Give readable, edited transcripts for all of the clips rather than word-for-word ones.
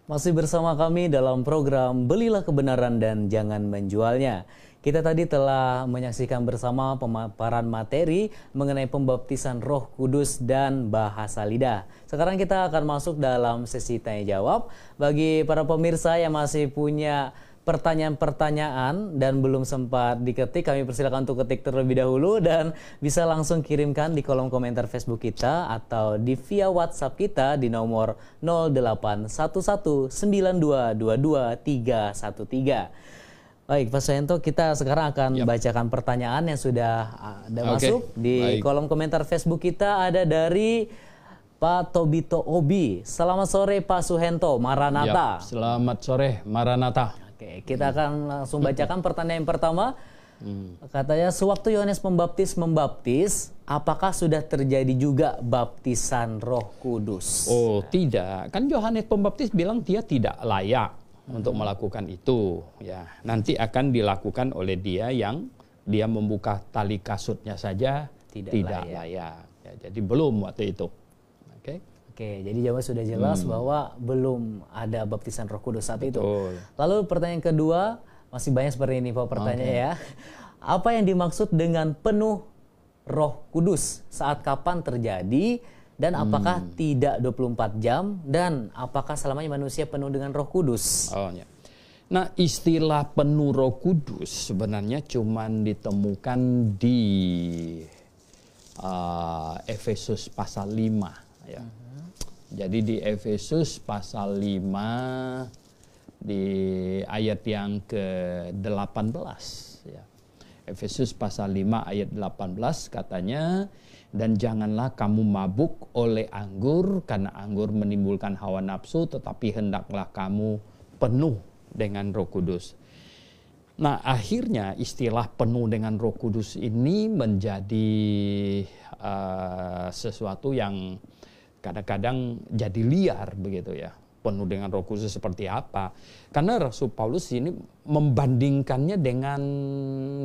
Masih bersama kami dalam program Belilah Kebenaran dan Jangan Menjualnya. Kita tadi telah menyaksikan bersama pemaparan materi mengenai pembaptisan Roh Kudus dan bahasa lidah. Sekarang kita akan masuk dalam sesi tanya jawab. Bagi para pemirsa yang masih punya pertanyaan-pertanyaan dan belum sempat diketik, kami persilakan untuk ketik terlebih dahulu dan bisa langsung kirimkan di kolom komentar Facebook kita atau di via WhatsApp kita di nomor 081192222313. Baik, Pak Suhento, kita sekarang akan bacakan pertanyaan yang sudah ada masuk di kolom komentar Facebook kita. Ada dari Pak Tobito Obi. Selamat sore Pak Suhento, Maranatha. Selamat sore, Maranatha. Oke, kita akan langsung bacakan pertanyaan yang pertama. Katanya, sewaktu Yohanes membaptis, apakah sudah terjadi juga baptisan Roh Kudus? Oh, tidak. Kan Yohanes Pembaptis bilang dia tidak layak untuk melakukan itu. Ya, nanti akan dilakukan oleh dia yang dia membuka tali kasutnya saja tidak layak. Ya, jadi belum waktu itu. Oke, jadi jawaban sudah jelas bahwa belum ada baptisan Roh Kudus saat itu. Lalu pertanyaan kedua, masih banyak seperti ini Pak pertanyaan ya. Apa yang dimaksud dengan penuh Roh Kudus? Saat kapan terjadi? Dan apakah tidak 24 jam? Dan apakah selamanya manusia penuh dengan Roh Kudus? Nah, istilah penuh Roh Kudus sebenarnya cuma ditemukan di Efesus pasal 5 ya. Jadi di Efesus pasal 5 di ayat yang ke-18 ya. Efesus pasal 5 ayat 18 katanya, dan janganlah kamu mabuk oleh anggur, karena anggur menimbulkan hawa nafsu, tetapi hendaklah kamu penuh dengan Roh Kudus. Nah, akhirnya istilah penuh dengan Roh Kudus ini menjadi sesuatu yang kadang-kadang jadi liar begitu ya. Penuh dengan Roh Kudus seperti apa? Karena Rasul Paulus ini membandingkannya dengan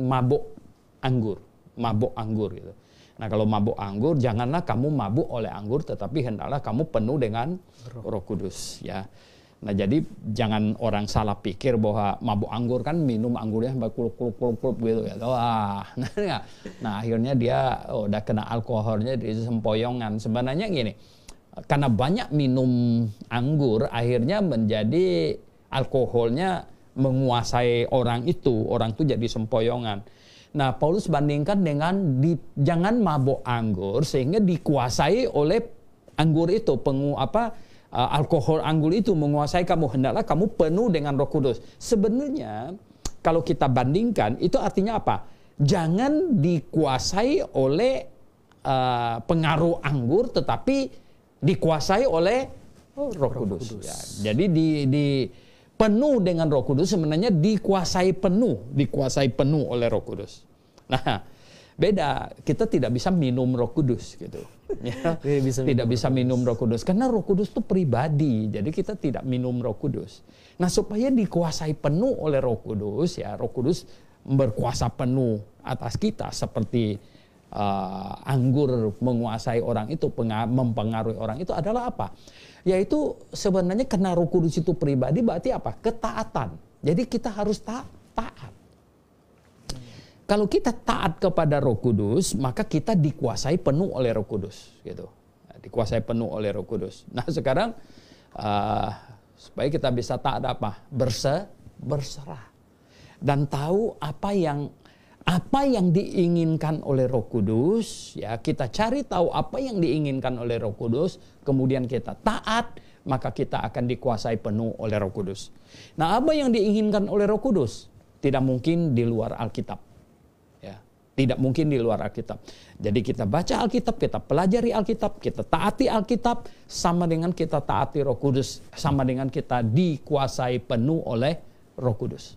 mabuk anggur gitu. Nah, kalau mabuk anggur, janganlah kamu mabuk oleh anggur, tetapi hendaklah kamu penuh dengan Roh Kudus ya. Nah, jadi jangan orang salah pikir bahwa mabuk anggur kan minum anggurnya sampai kulup gitu ya. Wah, nah akhirnya dia udah kena alkoholnya di sempoyongan. Sebenarnya gini, karena banyak minum anggur, akhirnya menjadi alkoholnya menguasai orang itu jadi sempoyongan. Nah, Paulus bandingkan dengan jangan mabuk anggur sehingga dikuasai oleh anggur itu, alkohol anggur itu menguasai kamu, hendaklah kamu penuh dengan Roh Kudus. Sebenarnya kalau kita bandingkan itu artinya apa? Jangan dikuasai oleh pengaruh anggur, tetapi dikuasai oleh Roh Kudus. Ya. Jadi di penuh dengan Roh Kudus sebenarnya dikuasai penuh oleh Roh Kudus. Nah, beda, kita tidak bisa minum Roh Kudus gitu. Ya. Tidak bisa minum Roh Kudus karena Roh Kudus itu pribadi. Jadi kita tidak minum Roh Kudus. Nah, supaya dikuasai penuh oleh Roh Kudus, ya Roh Kudus berkuasa penuh atas kita seperti anggur menguasai orang itu, mempengaruhi orang itu adalah apa? Yaitu sebenarnya karena Roh Kudus itu pribadi berarti apa? Ketaatan. Jadi kita harus taat. Kalau kita taat kepada Roh Kudus, maka kita dikuasai penuh oleh Roh Kudus, gitu. Dikuasai penuh oleh Roh Kudus. Nah, sekarang supaya kita bisa taat apa? Berserah. Dan tahu apa yang diinginkan oleh Roh Kudus, ya kita cari tahu apa yang diinginkan oleh Roh Kudus, kemudian kita taat, maka kita akan dikuasai penuh oleh Roh Kudus. Nah, apa yang diinginkan oleh Roh Kudus? Tidak mungkin di luar Alkitab. Ya, tidak mungkin di luar Alkitab. Jadi kita baca Alkitab, kita pelajari Alkitab, kita taati Alkitab, sama dengan kita taati Roh Kudus, sama dengan kita dikuasai penuh oleh Roh Kudus.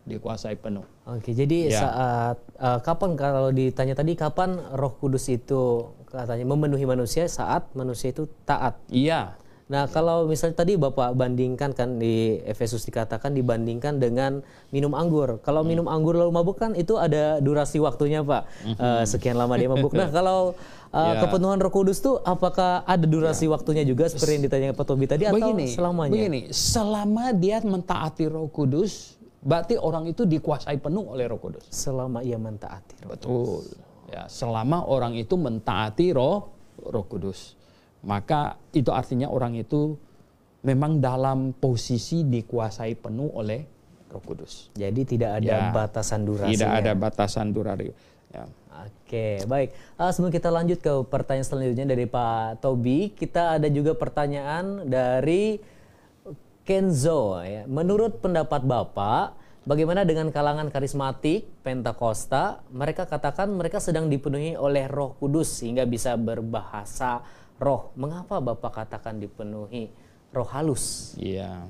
Dikuasai penuh. Oke, jadi saat kapan, kalau ditanya tadi kapan Roh Kudus itu katanya memenuhi manusia? Saat manusia itu taat. Iya. Nah, kalau misalnya tadi Bapak bandingkan kan di Efesus dikatakan dibandingkan dengan minum anggur. Kalau minum anggur lalu mabuk kan itu ada durasi waktunya, Pak. Sekian lama dia mabuk. Nah, kalau kepenuhan Roh Kudus tuh apakah ada durasi waktunya juga seperti yang ditanya Pak Tobi tadi atau selamanya? Begini, selama dia mentaati Roh Kudus, berarti orang itu dikuasai penuh oleh Roh Kudus. Selama ia mentaati Roh Betul. Ya, selama orang itu mentaati Roh Kudus. Maka itu artinya orang itu memang dalam posisi dikuasai penuh oleh Roh Kudus. Jadi tidak ada batasan durasi. Tidak ada batasan durasi. Ya. Oke, baik. Sebelum kita lanjut ke pertanyaan selanjutnya dari Pak Tobi, kita ada juga pertanyaan dari Kenzo. Ya. Menurut pendapat Bapak, bagaimana dengan kalangan karismatik, Pentakosta? Mereka katakan mereka sedang dipenuhi oleh Roh Kudus sehingga bisa berbahasa roh. Mengapa Bapak katakan dipenuhi roh halus? Iya.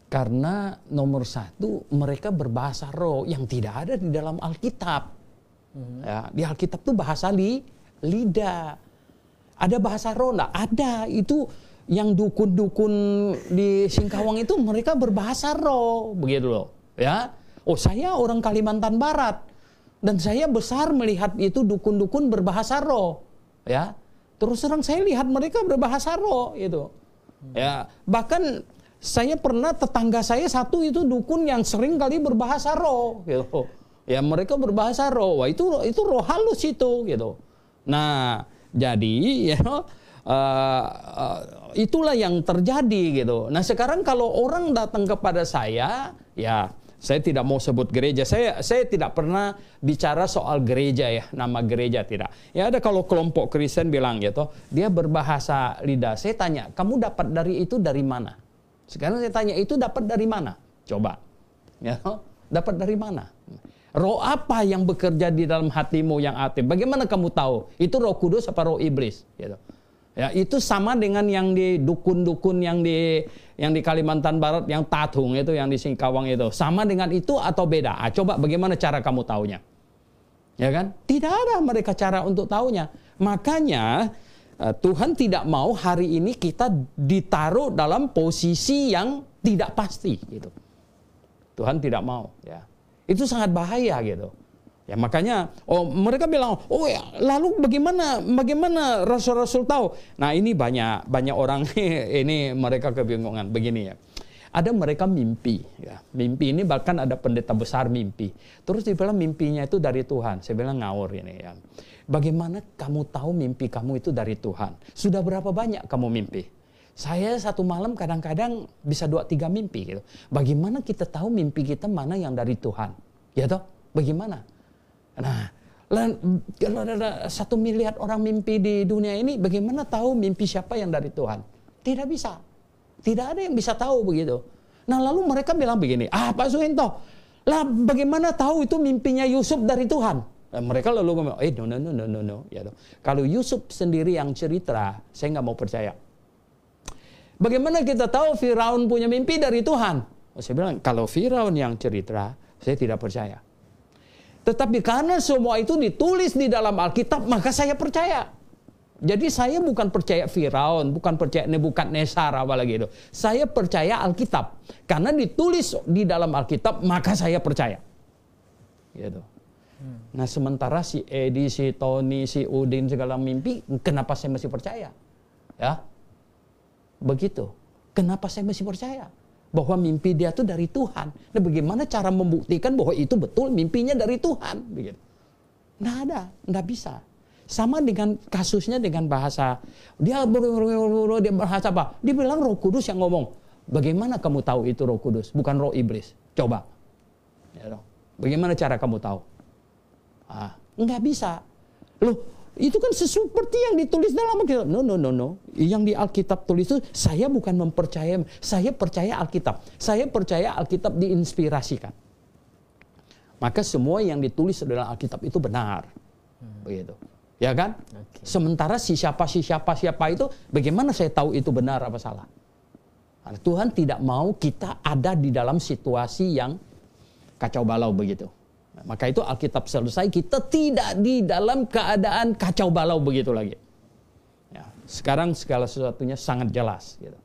Karena nomor satu, mereka berbahasa roh yang tidak ada di dalam Alkitab. Ya, di Alkitab tuh bahasa lidah. Ada bahasa roh enggak? Ada. Itu yang dukun-dukun di Singkawang itu mereka berbahasa roh, begitu loh. Ya. Oh, saya orang Kalimantan Barat dan saya besar melihat itu dukun-dukun berbahasa roh. Ya. Terus terang saya lihat mereka berbahasa roh itu. Ya, bahkan saya pernah tetangga saya satu itu dukun yang sering kali berbahasa roh gitu. Ya, mereka berbahasa roh. Wah, itu roh halus itu gitu. Nah, jadi ya itulah yang terjadi gitu. Nah, sekarang kalau orang datang kepada saya, ya saya tidak mau sebut gereja. Saya tidak pernah bicara soal gereja ya, nama gereja tidak. Ya ada kalau kelompok Kristen bilang gitu, dia berbahasa lidah. Saya tanya, kamu dapat dari itu dari mana? Sekarang saya tanya, itu dapat dari mana? Coba. Ya, dapat dari mana? Roh apa yang bekerja di dalam hatimu yang aktif? Bagaimana kamu tahu? Itu Roh Kudus apa roh iblis? Gitu. Ya, itu sama dengan yang di dukun-dukun yang di Kalimantan Barat, yang tatung itu, yang di Singkawang itu. Sama dengan itu atau beda? Coba bagaimana cara kamu taunya? Ya kan? Tidak ada mereka cara untuk taunya. Makanya Tuhan tidak mau hari ini kita ditaruh dalam posisi yang tidak pasti gitu. Tuhan tidak mau, ya. Itu sangat bahaya gitu. Ya makanya mereka bilang, oh ya, lalu bagaimana rasul-rasul tahu? Nah, ini banyak orang ini mereka kebingungan begini ya. Ada mereka mimpi ya. Mimpi ini bahkan ada pendeta besar mimpi. Terus dia bilang mimpinya itu dari Tuhan. Saya bilang ngawur ini ya. Bagaimana kamu tahu mimpi kamu itu dari Tuhan? Sudah berapa banyak kamu mimpi? Saya satu malam kadang-kadang bisa 2-3 mimpi gitu. Bagaimana kita tahu mimpi kita mana yang dari Tuhan? Ya toh? Bagaimana? Nah, kalau ada 1 miliar orang mimpi di dunia ini, bagaimana tahu mimpi siapa yang dari Tuhan? Tidak bisa. Tidak ada yang bisa tahu begitu. Nah, lalu mereka bilang begini, Pak Suhento, lah bagaimana tahu itu mimpinya Yusuf dari Tuhan? Nah, mereka lalu ngomong, no. Ya, kalau Yusuf sendiri yang cerita, saya nggak mau percaya. Bagaimana kita tahu Firaun punya mimpi dari Tuhan? Saya bilang, kalau Firaun yang cerita, saya tidak percaya. Tetapi karena semua itu ditulis di dalam Alkitab, maka saya percaya. Jadi saya bukan percaya Firaun, bukan percaya Nebukadnezar apalagi itu. Saya percaya Alkitab. Karena ditulis di dalam Alkitab, maka saya percaya. Gitu. Nah, sementara si Edi, si Tony, si Udin segala mimpi, kenapa saya masih percaya? Ya. Begitu. Kenapa saya masih percaya? Bahwa mimpi dia itu dari Tuhan. Nah, bagaimana cara membuktikan bahwa itu betul mimpinya dari Tuhan? Begitu. Nggak ada, nggak bisa. Sama dengan kasusnya dengan bahasa. Dia bahasa apa? Dia bilang Roh Kudus yang ngomong. Bagaimana kamu tahu itu Roh Kudus? Bukan roh iblis. Coba. Ya, bagaimana cara kamu tahu? Nggak bisa. Loh, itu kan seperti yang ditulis dalam Alkitab. No. Yang di Alkitab tulis itu, saya bukan mempercayai. Saya percaya Alkitab. Saya percaya Alkitab diinspirasikan. Maka semua yang ditulis dalam Alkitab itu benar. Begitu. Ya kan? Okay. Sementara siapa itu, bagaimana saya tahu itu benar apa salah? Karena Tuhan tidak mau kita ada di dalam situasi yang kacau balau begitu. Maka itu Alkitab selesai, kita tidak di dalam keadaan kacau balau begitu lagi. Ya. Sekarang segala sesuatunya sangat jelas gitu.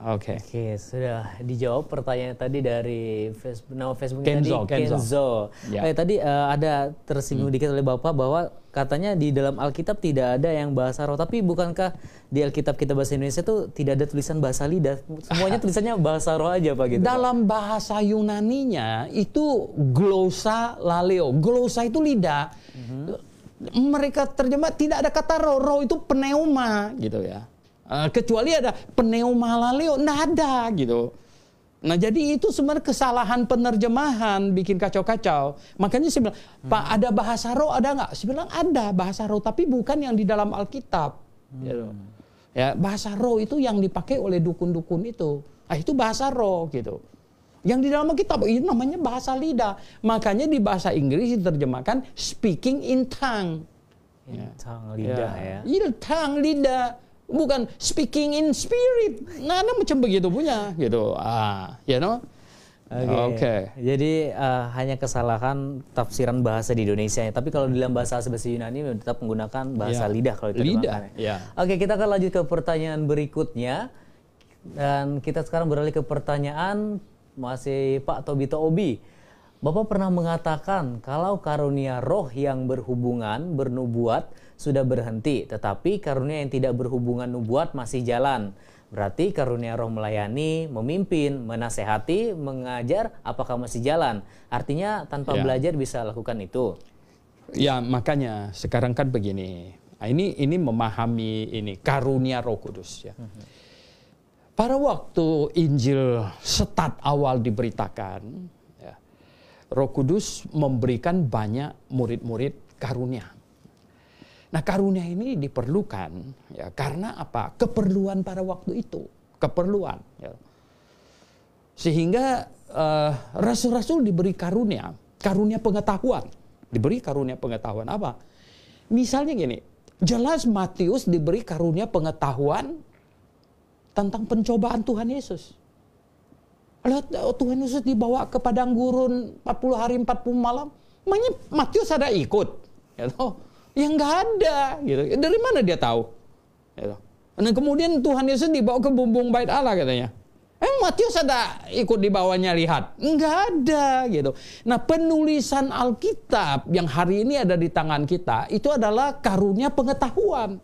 Oke. Oke, sudah dijawab pertanyaan tadi dari Facebook, nama Facebooknya Kenzo, tadi Kenzo. Ya. Tadi ada tersinggung dikit oleh Bapak bahwa katanya di dalam Alkitab tidak ada yang bahasa roh, tapi bukankah di Alkitab kita bahasa Indonesia itu tidak ada tulisan bahasa lidah? Semuanya tulisannya bahasa roh aja Pak gitu. Dalam bahasa Yunaninya itu glosa laleo. Glosa itu lidah. Mereka terjemah tidak ada kata roh. Roh itu pneuma gitu ya. Kecuali ada pneuma laleo, nggak ada gitu. Nah jadi itu sebenarnya kesalahan penerjemahan bikin kacau-kacau. Makanya saya bilang, Pak ada bahasa roh ada nggak? Saya bilang ada bahasa roh, tapi bukan yang di dalam Alkitab. Gitu. Ya bahasa roh itu yang dipakai oleh dukun-dukun itu. Nah itu bahasa roh gitu. Yang di dalam Alkitab itu namanya bahasa lidah. Makanya di bahasa Inggris diterjemahkan speaking in tongue. Tongue, lidah ya. Iya tongue, lidah. Bukan speaking in spirit. Nah, ada macam begitu punya gitu. You know? Oke. Jadi hanya kesalahan tafsiran bahasa di Indonesia. Tapi kalau di dalam bahasa Yunani tetap menggunakan bahasa lidah kalau diterjemahkan. Oke, kita akan lanjut ke pertanyaan berikutnya. Dan kita sekarang beralih ke pertanyaan masih Pak Tobito Obi. Bapak pernah mengatakan kalau karunia roh yang berhubungan bernubuat sudah berhenti, tetapi karunia yang tidak berhubungan nubuat masih jalan. Berarti karunia roh melayani, memimpin, menasehati, mengajar, apakah masih jalan? Artinya tanpa belajar bisa lakukan itu. Ya makanya sekarang kan begini. Nah, ini memahami ini karunia Roh Kudus ya. Pada waktu Injil start awal diberitakan, ya, Roh Kudus memberikan banyak murid-murid karunia. Nah karunia ini diperlukan ya karena apa? Keperluan pada waktu itu, keperluan. Ya. Sehingga rasul-rasul diberi karunia pengetahuan, diberi karunia pengetahuan apa? Misalnya gini, jelas Matius diberi karunia pengetahuan tentang pencobaan Tuhan Yesus. Lihat Tuhan Yesus dibawa ke padang gurun 40 hari 40 malam, Matius ada ikut, ya toh? Yang nggak ada gitu. Dari mana dia tahu? Gitu. Dan kemudian Tuhan Yesus dibawa ke bumbung bait Allah katanya. Matius ada ikut di bawahnya lihat? Nggak ada gitu. Nah penulisan Alkitab yang hari ini ada di tangan kita itu adalah karunia pengetahuan.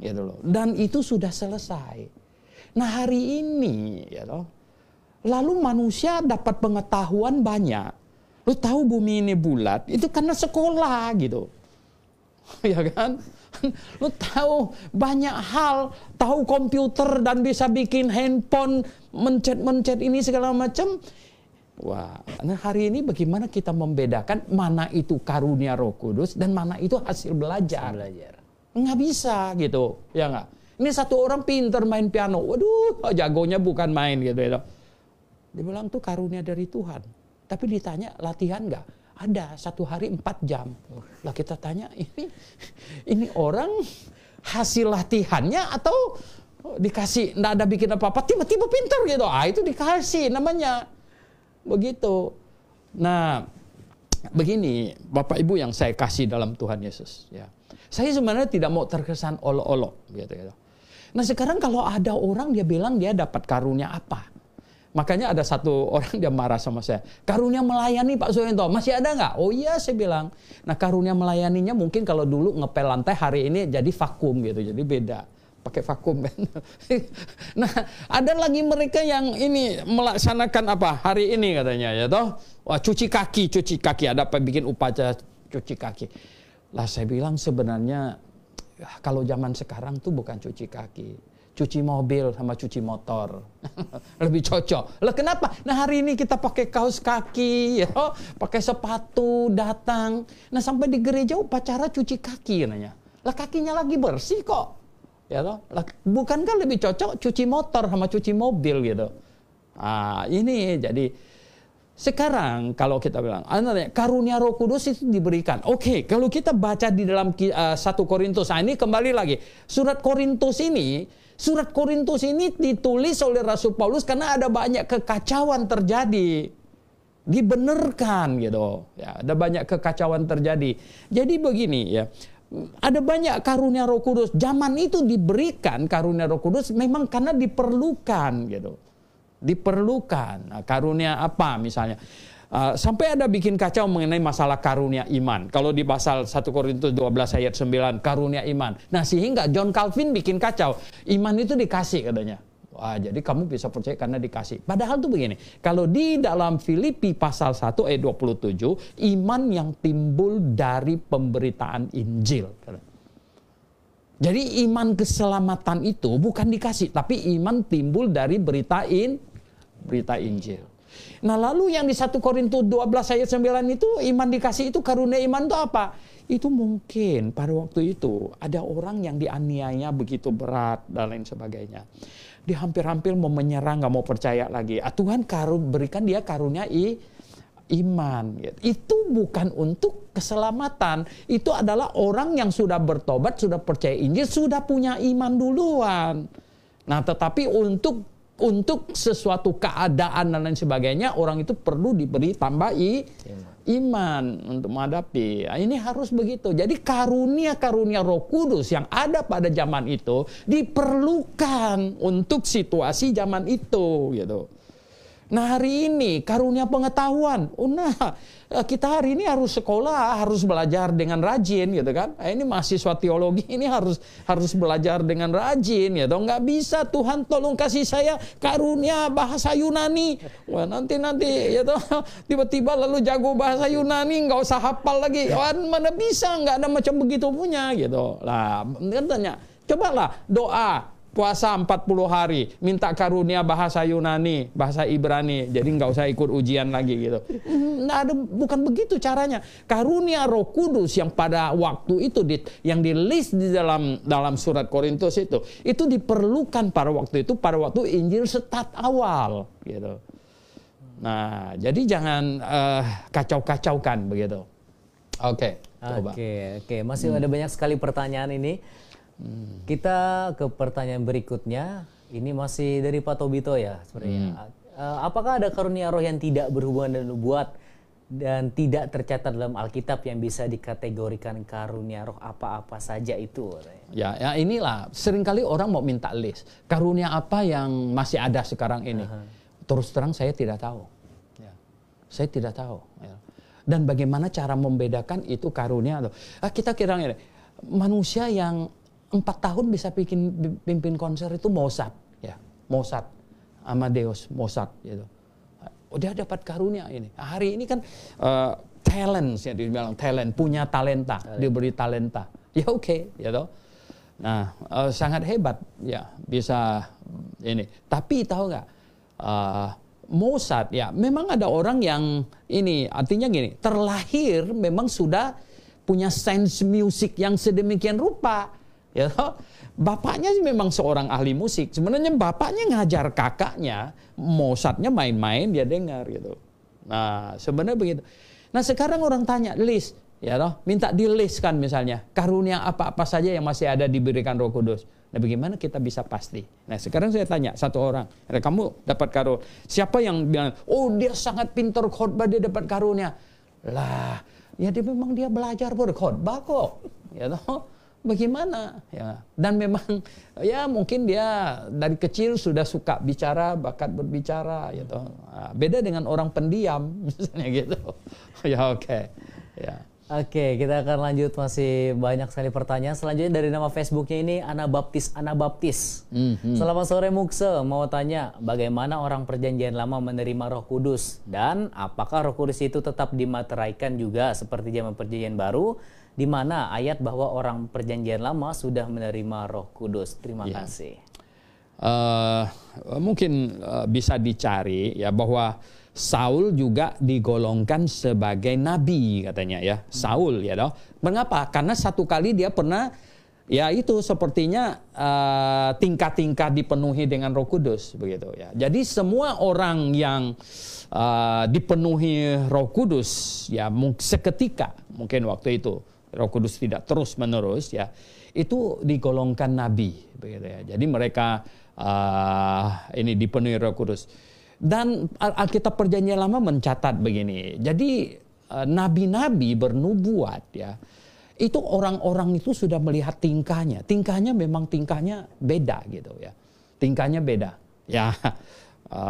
Gitu loh. Dan itu sudah selesai. Nah hari ini gitu, lalu manusia dapat pengetahuan banyak. Lu tahu bumi ini bulat itu karena sekolah gitu. Ya kan? Lu tahu banyak hal, tahu komputer dan bisa bikin handphone, mencet ini segala macam. Wah, nah hari ini bagaimana kita membedakan mana itu karunia Roh Kudus dan mana itu hasil belajar? Nggak bisa gitu, ya nggak? Ini satu orang pinter main piano, waduh, jagonya bukan main gitu ya. Dia bilang tuh karunia dari Tuhan. Tapi ditanya latihan nggak? Ada 1 hari 4 jam. Lah kita tanya ini orang hasil latihannya atau dikasih nggak ada bikin apa-apa tiba-tiba pintar gitu. Itu dikasih namanya begitu. Nah begini Bapak Ibu yang saya kasih dalam Tuhan Yesus. Ya, saya sebenarnya tidak mau terkesan olok-olok gitu. Nah sekarang kalau ada orang dia bilang dia dapat karunia apa? Makanya ada satu orang dia marah sama saya. Karunia melayani Pak Suyanto, masih ada nggak? Oh iya saya bilang. Nah karunia melayaninya mungkin kalau dulu ngepel lantai hari ini jadi vakum gitu. Jadi beda. Pakai vakum kan. Nah ada lagi mereka yang ini melaksanakan apa? Hari ini katanya ya toh. Wah cuci kaki. Ada apa bikin upacara cuci kaki. Lah saya bilang sebenarnya kalau zaman sekarang tuh bukan cuci kaki. Cuci mobil sama cuci motor. Lebih cocok. Lah kenapa? Nah hari ini kita pakai kaos kaki, ya, pakai sepatu, datang. Nah sampai di gereja upacara cuci kaki nanya. Lah kakinya lagi bersih kok. Ya toh? Lah, bukankah lebih cocok cuci motor sama cuci mobil gitu. Ini jadi sekarang kalau kita bilang karunia Roh Kudus itu diberikan. Oke, kalau kita baca di dalam 1 Korintus. Nah ini kembali lagi. Surat Korintus ini ditulis oleh Rasul Paulus karena ada banyak kekacauan terjadi. Dibenarkan gitu. Ya, ada banyak kekacauan terjadi. Jadi begini ya. Ada banyak karunia Roh Kudus. Zaman itu diberikan karunia Roh Kudus memang karena diperlukan gitu. Diperlukan. Nah, karunia apa misalnya? Sampai ada bikin kacau mengenai masalah karunia iman. Kalau di pasal 1 Korintus 12 ayat 9, karunia iman. Nah, sehingga John Calvin bikin kacau. Iman itu dikasih katanya. Wah, jadi kamu bisa percaya karena dikasih. Padahal tuh begini, kalau di dalam Filipi pasal 1 ayat 27, iman yang timbul dari pemberitaan Injil. Jadi iman keselamatan itu bukan dikasih, tapi iman timbul dari berita Injil. Nah, lalu yang di 1 Korintus 12 ayat 9 itu iman dikasih itu karunia iman itu apa? Itu mungkin pada waktu itu ada orang yang dianiaya begitu berat dan lain sebagainya. Dia hampir-hampir mau menyerah, nggak mau percaya lagi. Tuhan berikan dia karunia iman. Itu bukan untuk keselamatan. Itu adalah orang yang sudah bertobat, sudah percaya Injil, sudah punya iman duluan. Nah, tetapi untuk sesuatu keadaan dan lain sebagainya, orang itu perlu diberi tambah iman untuk menghadapi. Ini harus begitu. Jadi karunia-karunia Roh Kudus yang ada pada zaman itu diperlukan untuk situasi zaman itu, gitu. Nah, hari ini karunia pengetahuan. Kita hari ini harus sekolah, harus belajar dengan rajin, gitu kan? Ini mahasiswa teologi ini harus belajar dengan rajin, gitu. Nggak bisa, Tuhan tolong kasih saya karunia bahasa Yunani. Wah, nanti, gitu. Tiba-tiba lalu jago bahasa Yunani, nggak usah hafal lagi. Wah, mana bisa, nggak ada macam begitu punya, gitu. Lah, katanya, cobalah doa. Puasa 40 hari, minta karunia bahasa Yunani, bahasa Ibrani, jadi nggak usah ikut ujian lagi gitu. Nah, bukan begitu caranya. Karunia Roh Kudus yang pada waktu itu yang di-list di dalam surat Korintus itu diperlukan pada waktu Injil start awal gitu. Nah, jadi jangan kacau-kacaukan begitu. Oke. Masih ada banyak sekali pertanyaan ini. Kita ke pertanyaan berikutnya. Ini masih dari Pak Tobito ya sebenarnya. Apakah ada karunia roh yang tidak berhubungan dengan nubuat dan tidak tercatat dalam Alkitab yang bisa dikategorikan karunia roh, apa-apa saja itu? Ya inilah seringkali orang mau minta list. Karunia apa yang masih ada sekarang ini? Terus terang saya tidak tahu. Saya tidak tahu. Dan bagaimana cara membedakan itu karunia atau kita kira ini manusia yang 4 tahun bisa pimpin konser itu Mozart, ya. Mozart, Amadeus Mozart gitu. Dia dapat karunia ini. Hari ini kan talent, ya dibilang talent, punya talenta, diberi talenta. Ya oke, gitu. Nah, sangat hebat ya bisa ini. Tapi tahu nggak? Mozart ya, memang ada orang yang ini artinya gini, terlahir memang sudah punya sense musik yang sedemikian rupa. Ya, bapaknya memang seorang ahli musik. Sebenarnya bapaknya ngajar kakaknya, Mozartnya main-main dia dengar gitu. Nah, sebenarnya begitu. Nah, sekarang orang tanya list, ya toh, minta di-listkan misalnya karunia apa-apa saja yang masih ada diberikan Roh Kudus. Nah, bagaimana kita bisa pasti? Nah, sekarang saya tanya satu orang, kamu dapat karunia. Siapa yang bilang, "Oh, dia sangat pintar khotbah, dia dapat karunia." Lah, ya memang dia belajar berkhotbah kok. Ya toh. Bagaimana ya, dan memang ya mungkin dia dari kecil sudah suka bicara, bakat berbicara gitu. Nah, beda dengan orang pendiam misalnya gitu. Ya oke. Ya. Oke, kita akan lanjut, masih banyak sekali pertanyaan. Selanjutnya dari nama Facebooknya ini Ana Baptis. Selamat sore Mukse, mau tanya bagaimana orang perjanjian lama menerima Roh Kudus dan apakah Roh Kudus itu tetap dimateraikan juga seperti zaman perjanjian baru, di mana ayat bahwa orang perjanjian lama sudah menerima Roh Kudus. Terima kasih. Mungkin bisa dicari ya bahwa Saul juga digolongkan sebagai nabi katanya ya. Saul ya toh. Mengapa? Karena satu kali dia pernah ya itu sepertinya tingkat-tingkat dipenuhi dengan Roh Kudus begitu ya. Jadi semua orang yang dipenuhi Roh Kudus ya seketika mungkin waktu itu Roh Kudus tidak terus-menerus ya, itu digolongkan nabi begitu ya. Jadi mereka ini dipenuhi Roh Kudus. Dan Alkitab Perjanjian Lama mencatat begini. Jadi nabi-nabi bernubuat ya. itu orang-orang itu sudah melihat tingkahnya. Tingkahnya memang tingkahnya beda gitu ya. Tingkahnya beda. Ya,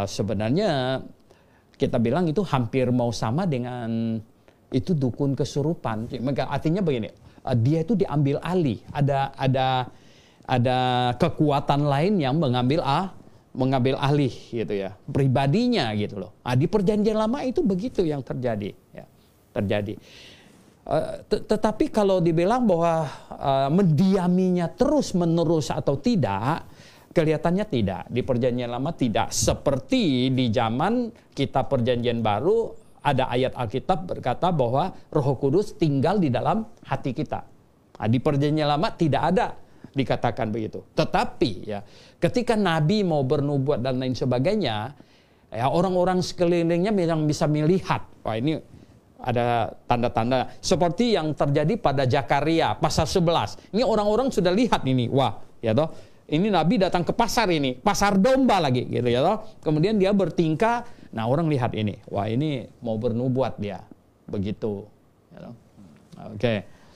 sebenarnya kita bilang itu hampir mau sama dengan itu dukun kesurupan. Artinya begini, dia itu diambil alih. Ada kekuatan lain yang mengambil alih gitu ya, pribadinya gitu loh. Di Perjanjian Lama itu begitu yang terjadi. Ya, terjadi. Tetapi kalau dibilang bahwa mendiaminya terus-menerus atau tidak, kelihatannya tidak. Di Perjanjian Lama tidak. Seperti di zaman kita Perjanjian Baru, ada ayat Alkitab berkata bahwa Roh Kudus tinggal di dalam hati kita. Di Perjanjian Lama tidak ada dikatakan begitu. Tetapi ya, ketika Nabi mau bernubuat dan lain sebagainya, ya orang-orang sekelilingnya memang bisa melihat, wah ini ada tanda-tanda seperti yang terjadi pada Zakaria pasal 11. Ini orang-orang sudah lihat ini, wah, ya toh. Ini Nabi datang ke pasar ini, pasar domba lagi gitu ya toh. Kemudian dia bertingkah, nah orang lihat ini, wah ini mau bernubuat dia. Begitu, ya toh.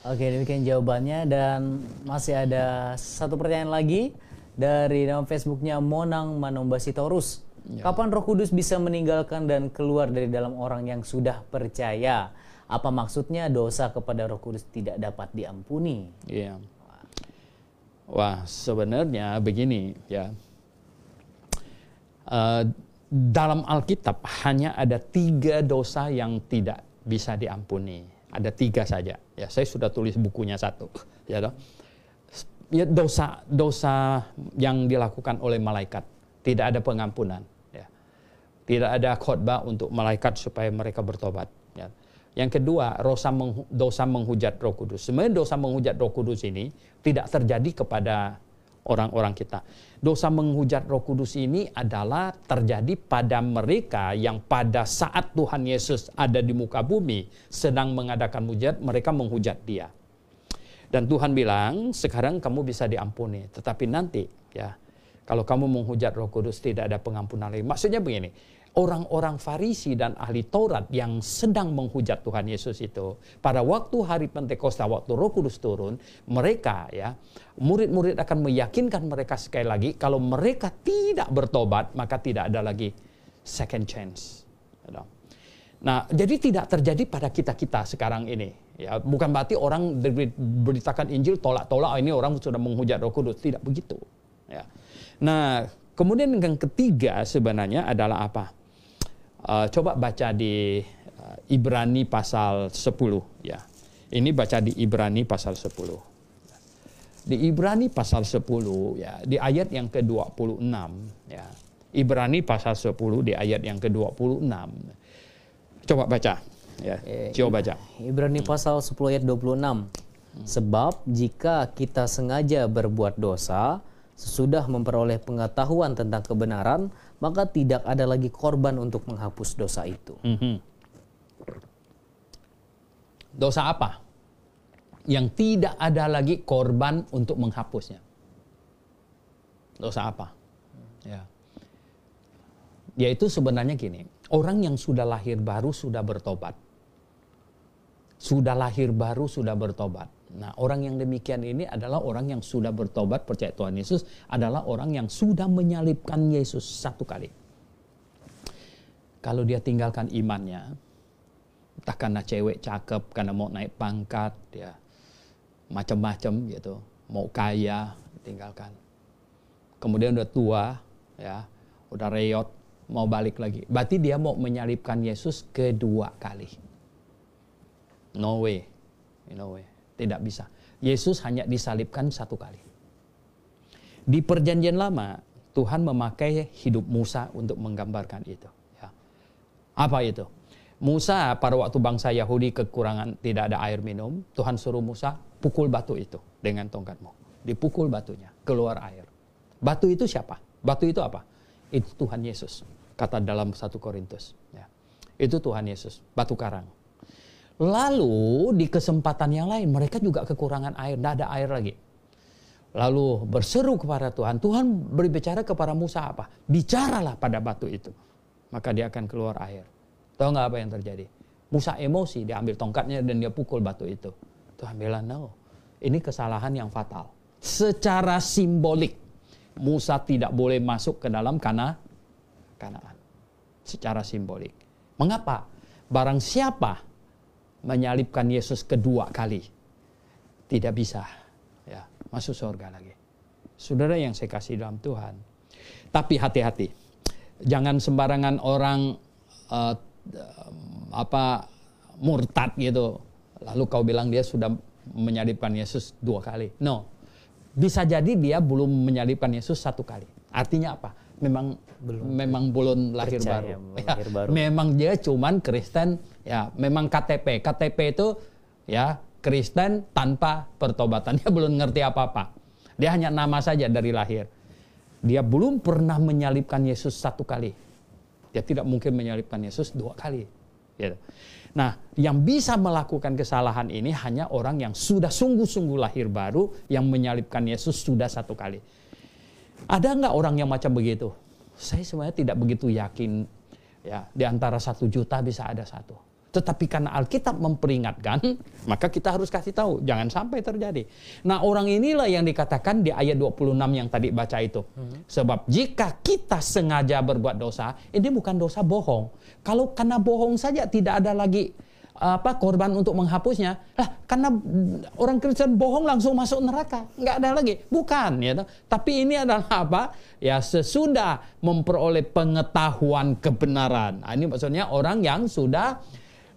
Oke, demikian jawabannya dan masih ada satu pertanyaan lagi dari nama Facebooknya Monang Manombasitorus. Ya. Kapan Roh Kudus bisa meninggalkan dan keluar dari dalam orang yang sudah percaya? Apa maksudnya dosa kepada Roh Kudus tidak dapat diampuni? Iya. Wah, sebenarnya begini ya. Dalam Alkitab hanya ada 3 dosa yang tidak bisa diampuni. Ada 3 saja. Ya, saya sudah tulis bukunya 1. Ya, ya dosa yang dilakukan oleh malaikat. Tidak ada pengampunan. Ya. Tidak ada khotbah untuk malaikat supaya mereka bertobat. Ya. Yang kedua, dosa menghujat Roh Kudus. Sebenarnya dosa menghujat Roh Kudus ini tidak terjadi kepada orang-orang kita. Dosa menghujat Roh Kudus ini adalah terjadi pada mereka yang pada saat Tuhan Yesus ada di muka bumi sedang mengadakan mujizat, mereka menghujat Dia. Dan Tuhan bilang, sekarang kamu bisa diampuni, tetapi nanti ya, kalau kamu menghujat Roh Kudus tidak ada pengampunan lagi. Maksudnya begini, orang-orang Farisi dan ahli Taurat yang sedang menghujat Tuhan Yesus itu, pada waktu hari Pentakosta, waktu Roh Kudus turun, mereka ya, murid-murid akan meyakinkan mereka sekali lagi, kalau mereka tidak bertobat, maka tidak ada lagi second chance. Nah, jadi tidak terjadi pada kita-kita sekarang ini. Ya, bukan berarti orang beritakan Injil tolak-tolak, ini orang sudah menghujat Roh Kudus. Tidak begitu. Ya. Nah, kemudian yang ketiga sebenarnya adalah apa? Coba baca di Ibrani pasal 10. Ya. Ini baca di Ibrani pasal 10. Di Ibrani pasal 10, ya, di ayat yang ke-26. Ya. Ibrani pasal 10 di ayat yang ke-26. Coba baca. Ya, coba baca. Ibrani pasal 10 ayat 26. Sebab jika kita sengaja berbuat dosa, sesudah memperoleh pengetahuan tentang kebenaran, maka tidak ada lagi korban untuk menghapus dosa itu. Dosa apa? Yang tidak ada lagi korban untuk menghapusnya. Dosa apa? Ya. Yaitu sebenarnya gini, orang yang sudah lahir baru sudah bertobat. Sudah lahir baru sudah bertobat. Nah, orang yang demikian ini adalah orang yang sudah bertobat, percaya Tuhan Yesus, adalah orang yang sudah menyalibkan Yesus 1 kali. Kalau dia tinggalkan imannya, entah karena cewek cakep, karena mau naik pangkat, ya, macam-macam gitu, mau kaya, tinggalkan. Kemudian udah tua, ya, udah reyot, mau balik lagi. Berarti dia mau menyalibkan Yesus kedua kali. No way, no way. Tidak bisa. Yesus hanya disalibkan 1 kali. Di Perjanjian Lama, Tuhan memakai hidup Musa untuk menggambarkan itu. Ya. Apa itu? Musa pada waktu bangsa Yahudi kekurangan tidak ada air minum, Tuhan suruh Musa pukul batu itu dengan tongkatmu. Dipukul batunya, keluar air. Batu itu siapa? Batu itu apa? Itu Tuhan Yesus. Kata dalam 1 Korintus. Ya. Itu Tuhan Yesus, batu karang. Lalu di kesempatan yang lain mereka juga kekurangan air, tidak ada air lagi. Lalu berseru kepada Tuhan, Tuhan berbicara kepada Musa apa? Bicaralah pada batu itu, maka dia akan keluar air. Tahu nggak apa yang terjadi? Musa emosi, dia ambil tongkatnya dan dia pukul batu itu. Tuhan bilang, no. Ini kesalahan yang fatal. Secara simbolik, Musa tidak boleh masuk ke dalam Kanaan. Secara simbolik. Mengapa? Barang siapa menyalibkan Yesus kedua kali, tidak bisa ya masuk surga lagi. Saudara yang saya kasih dalam Tuhan. Tapi hati-hati. Jangan sembarangan orang murtad gitu. Lalu kau bilang dia sudah menyalibkan Yesus 2 kali. No. Bisa jadi dia belum menyalibkan Yesus 1 kali. Artinya apa? Memang belum lahir baru. Memang dia cuman Kristen, ya, memang KTP. KTP itu ya Kristen tanpa pertobatan. Dia belum ngerti apa-apa. Dia hanya nama saja dari lahir. Dia belum pernah menyalibkan Yesus 1 kali. Dia tidak mungkin menyalibkan Yesus 2 kali. Gitu. Nah, yang bisa melakukan kesalahan ini hanya orang yang sudah sungguh-sungguh lahir baru, yang menyalibkan Yesus sudah 1 kali. Ada nggak orang yang macam begitu? Saya sebenarnya tidak begitu yakin. Ya, di antara 1 juta bisa ada 1. Tetapi karena Alkitab memperingatkan, maka kita harus kasih tahu, jangan sampai terjadi. Nah, orang inilah yang dikatakan di ayat 26 yang tadi baca itu. Sebab jika kita sengaja berbuat dosa, ini bukan dosa bohong. Kalau karena bohong saja tidak ada lagi korban untuk menghapusnya. Karena orang Kristen bohong langsung masuk neraka, nggak ada lagi. Bukan, ya. Tapi ini adalah apa? Ya, sesudah memperoleh pengetahuan kebenaran. Nah, ini maksudnya orang yang sudah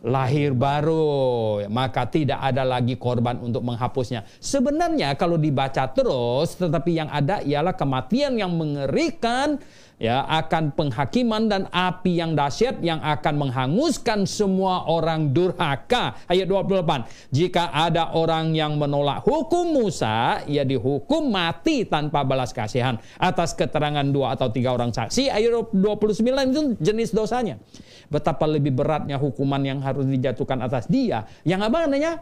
lahir baru, maka tidak ada lagi korban untuk menghapusnya. Sebenarnya kalau dibaca terus, tetapi yang ada ialah kematian yang mengerikan, ya, akan penghakiman dan api yang dahsyat yang akan menghanguskan semua orang durhaka. Ayat 28. Jika ada orang yang menolak hukum Musa, ia dihukum mati tanpa balas kasihan atas keterangan 2 atau 3 orang saksi. Ayat 29 itu jenis dosanya. Betapa lebih beratnya hukuman yang harus dijatuhkan atas dia. Yang apa namanya?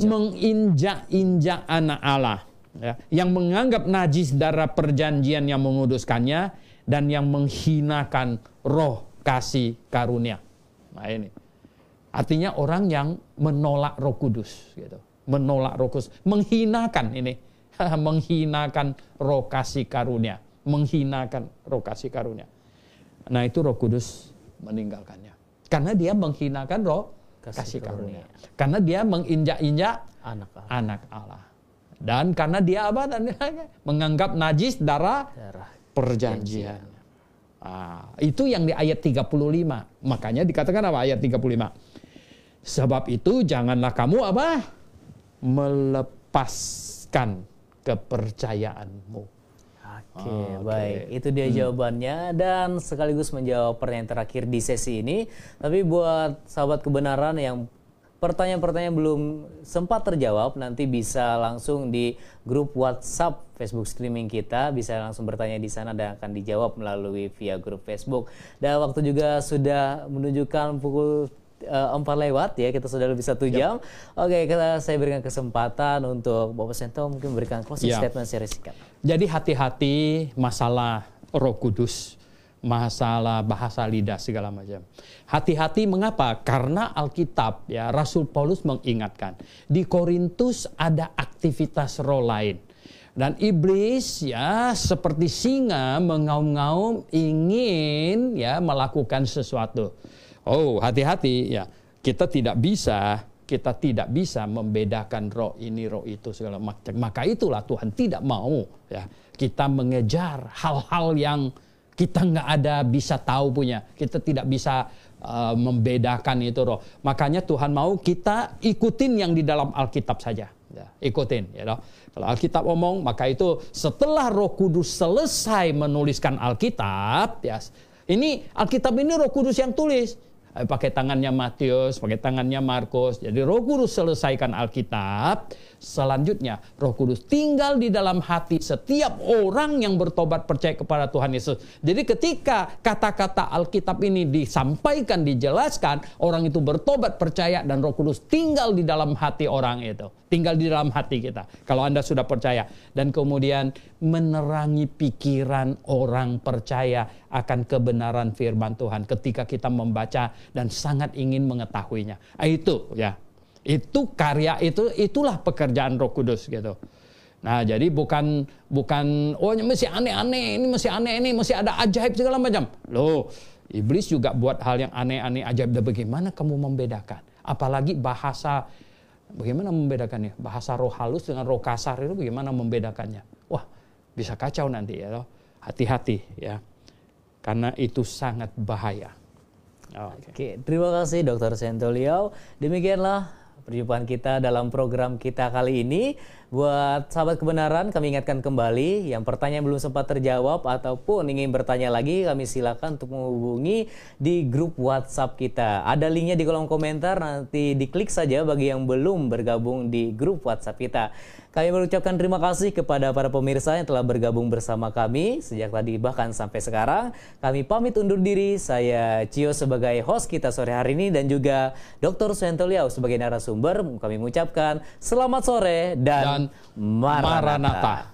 Menginjak-injak anak Allah. Ya, yang menganggap najis darah perjanjian yang menguduskannya, dan yang menghinakan roh kasih karunia. Nah, ini artinya orang yang menolak Roh Kudus, gitu. Menolak Roh Kudus, menghinakan ini, menghinakan roh kasih karunia, menghinakan roh kasih karunia. Nah, itu Roh Kudus meninggalkannya. Karena dia menghinakan roh kasih karunia. Karena dia menginjak-injak anak Allah. Dan karena dia apa? Menganggap najis darah perjanjian. Itu yang di ayat 35. Makanya dikatakan apa ayat 35? Sebab itu janganlah kamu apa? Melepaskan kepercayaanmu. Oke, baik. Itu dia jawabannya dan sekaligus menjawab pertanyaan terakhir di sesi ini. Tapi buat sahabat kebenaran yang pertanyaan-pertanyaan belum sempat terjawab, nanti bisa langsung di grup WhatsApp Facebook streaming kita, bisa langsung bertanya di sana dan akan dijawab melalui via grup Facebook. Dan waktu juga sudah menunjukkan pukul 4 lewat ya, kita sudah lebih 1 jam. Oke, saya berikan kesempatan untuk Bapak Sento mungkin memberikan closing statement secara singkat. Jadi hati-hati masalah Roh Kudus, masalah bahasa lidah segala macam. Hati-hati mengapa? Karena Alkitab ya, Rasul Paulus mengingatkan di Korintus ada aktivitas roh lain. Dan iblis ya seperti singa mengaum-ngaum ingin ya melakukan sesuatu. Oh, hati-hati ya. Kita tidak bisa membedakan roh ini, roh itu segala macam. Maka itulah Tuhan tidak mau ya kita mengejar hal-hal yang kita nggak ada bisa tahu punya. Kita tidak bisa membedakan itu roh. Makanya Tuhan mau kita ikutin yang di dalam Alkitab saja. Ya, ikutin. Ya, kalau Alkitab omong, maka itu setelah Roh Kudus selesai menuliskan Alkitab, ya, ini Alkitab ini Roh Kudus yang tulis. Pakai tangannya Matius, pakai tangannya Markus. Jadi Roh Kudus selesaikan Alkitab. Selanjutnya Roh Kudus tinggal di dalam hati setiap orang yang bertobat percaya kepada Tuhan Yesus. Jadi ketika kata-kata Alkitab ini disampaikan, dijelaskan, orang itu bertobat percaya dan Roh Kudus tinggal di dalam hati orang itu. Tinggal di dalam hati kita. Kalau Anda sudah percaya. Dan kemudian menerangi pikiran orang percaya akan kebenaran firman Tuhan ketika kita membaca dan sangat ingin mengetahuinya. Itu ya. Itu karya itulah pekerjaan Roh Kudus gitu. Nah, jadi bukan oh ini mesti aneh-aneh, ini mesti aneh, ini mesti ada ajaib segala macam. Loh, iblis juga buat hal yang aneh-aneh ajaib. Dan bagaimana kamu membedakan? Apalagi bahasa, bagaimana membedakannya? Bahasa roh halus dengan roh kasar itu bagaimana membedakannya? Wah, bisa kacau nanti ya. Hati-hati ya. Karena itu sangat bahaya. Oke, terima kasih Dr. Sentoliao. Demikianlah perjumpaan kita dalam program kita kali ini. Buat sahabat kebenaran, kami ingatkan kembali yang pertanyaan belum sempat terjawab ataupun ingin bertanya lagi, kami silakan untuk menghubungi di grup WhatsApp kita. Ada linknya di kolom komentar, nanti diklik saja bagi yang belum bergabung di grup WhatsApp kita. Kami mengucapkan terima kasih kepada para pemirsa yang telah bergabung bersama kami sejak tadi bahkan sampai sekarang. Kami pamit undur diri, saya Cio sebagai host kita sore hari ini dan juga Dr. Sentoliao sebagai narasumber. Kami mengucapkan selamat sore dan Maranatha.